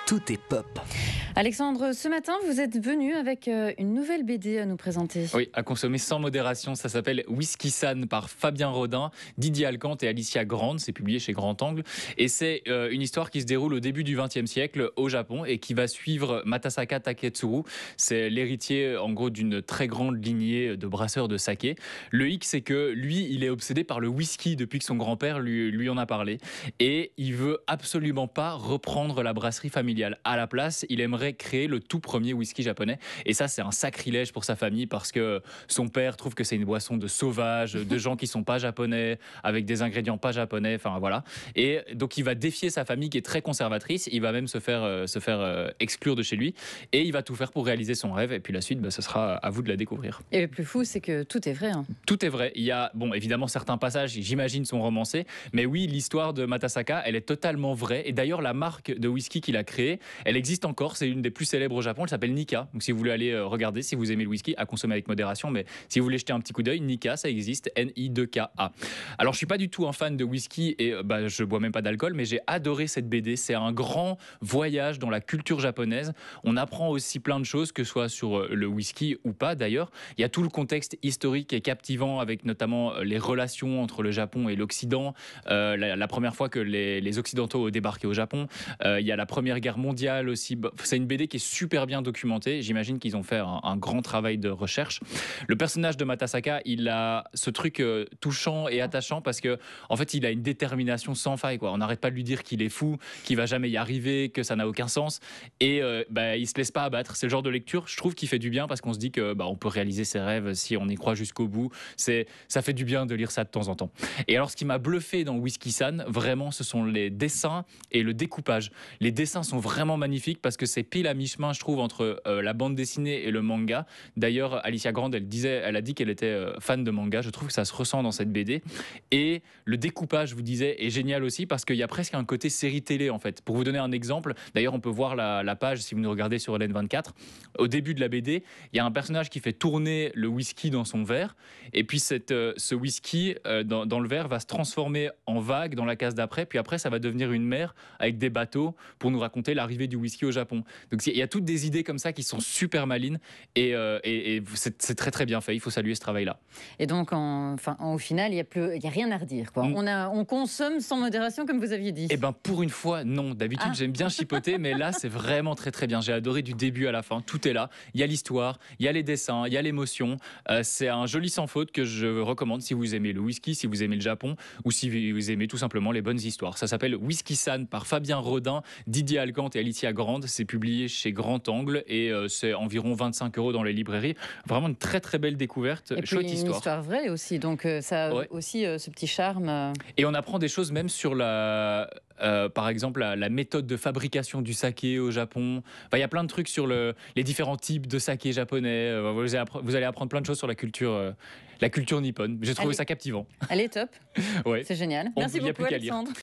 tout est pop. Alexandre, ce matin, vous êtes venu avec une nouvelle BD à nous présenter. Oui, à consommer sans modération, ça s'appelle Whisky-san par Fabien Rodin, Didier Alcante et Alicia Grande, c'est publié chez Grand Angle. Et c'est une histoire qui se déroule au début du XXe siècle au Japon et qui va suivre Matasaka Taketsuru. C'est l'héritier en gros d'une très grande lignée de brasseurs de saké. Le hic, c'est que lui, il est obsédé par le whisky depuis que son grand-père lui en a parlé. Et il veut absolument pas reprendre la brasserie familiale. À la place, il aimerait créer le tout premier whisky japonais. Et ça, c'est un sacrilège pour sa famille parce que son père trouve que c'est une boisson de sauvages, de gens qui sont pas japonais, avec des ingrédients pas japonais, enfin voilà. Et donc, il va défier sa famille qui est très conservatrice. Il va même se faire exclure de chez lui. Et il va tout faire pour réaliser son rêve. Et puis la suite, ce sera à vous de la découvrir. Et le plus fou, c'est que tout est vrai. Tout est vrai. Il y a, évidemment, certains passages, j'imagine, sont romancés. Mais oui, l'histoire de Matasaka, elle est totalement vraie. Et d'ailleurs, la marque de whisky qu'il a créée, elle existe encore. C'est une des plus célèbres au Japon. Elle s'appelle Nikka. Donc, si vous voulez aller regarder, si vous aimez le whisky, à consommer avec modération, mais si vous voulez jeter un petit coup d'œil, Nikka, ça existe. N-I-2-K-A. Alors, je suis pas du tout un fan de whisky et je bois même pas d'alcool, mais j'ai adoré cette BD. C'est un grand voyage dans la culture japonaise. On apprend aussi plein de choses, que ce soit sur le whisky ou pas d'ailleurs. Il y a tout le contexte historique et captivant avec notamment les relations entre le Japon et l'Occident. La première fois que les Occidentaux ont débarqué au Japon. Il y a la Première Guerre mondiale aussi. C'est une BD qui est super bien documentée. J'imagine qu'ils ont fait un grand travail de recherche. Le personnage de Matasaka, il a ce truc touchant et attachant parce que en fait, il a une détermination sans faille, quoi. On n'arrête pas de lui dire qu'il est fou, qu'il va jamais y arriver, que ça n'a aucun sens. Et il se laisse pas abattre. C'est le genre de lecture, je trouve, qui fait du bien parce qu'on se dit que on peut réaliser ses rêves si on y croit jusqu'au bout. Ça fait du bien de lire ça de temps en temps. Et alors, ce qui m'a bluffé dans Whisky-san, vraiment, ce sont les dessins et le découpage. Les dessins sont vraiment magnifiques parce que c'est pile à mi-chemin, je trouve, entre la bande dessinée et le manga. D'ailleurs, Alicia Grande, elle a dit qu'elle était fan de manga. Je trouve que ça se ressent dans cette BD. Et le découpage, je vous disais, est génial aussi parce qu'il y a presque un côté série télé, en fait. Pour vous donner un exemple, d'ailleurs, on peut voir la page si vous nous regardez sur LN24. Au début de la BD, il y a un personnage qui fait tourner le whisky dans son verre. Et puis, ce whisky dans le verre va se transformer en vague dans la case d'après. Puis après, ça va devenir une mer avec des bateaux pour nous raconter l'arrivée du whisky au Japon. Donc il y a toutes des idées comme ça qui sont super malines et c'est très très bien fait. Il faut saluer ce travail-là. Et donc, au final, il y a rien à redire, quoi. On consomme sans modération, comme vous aviez dit. Eh ben pour une fois, non. D'habitude, j'aime bien chipoter, mais là, c'est vraiment très très bien. J'ai adoré du début à la fin. Tout est là. Il y a l'histoire, il y a les dessins, il y a l'émotion. C'est un joli sans faute que je recommande si vous aimez le whisky, si vous aimez le Japon ou si vous aimez tout simplement les bonnes histoires. Ça s'appelle Whisky-san par Fabien Rodin, Didier Alcante et Alicia Grande. C'est publié chez Grand Angle et c'est environ 25 € dans les librairies. Vraiment une très très belle découverte. Et chouette puis histoire. Une histoire vraie aussi, donc ça a aussi ce petit charme. Et on apprend des choses même sur par exemple la méthode de fabrication du saké au Japon. Enfin, il y a plein de trucs sur les différents types de saké japonais. Vous allez apprendre plein de choses sur la culture nippone. J'ai trouvé ça captivant. Elle est top. Ouais. C'est génial. Merci beaucoup, Alexandre.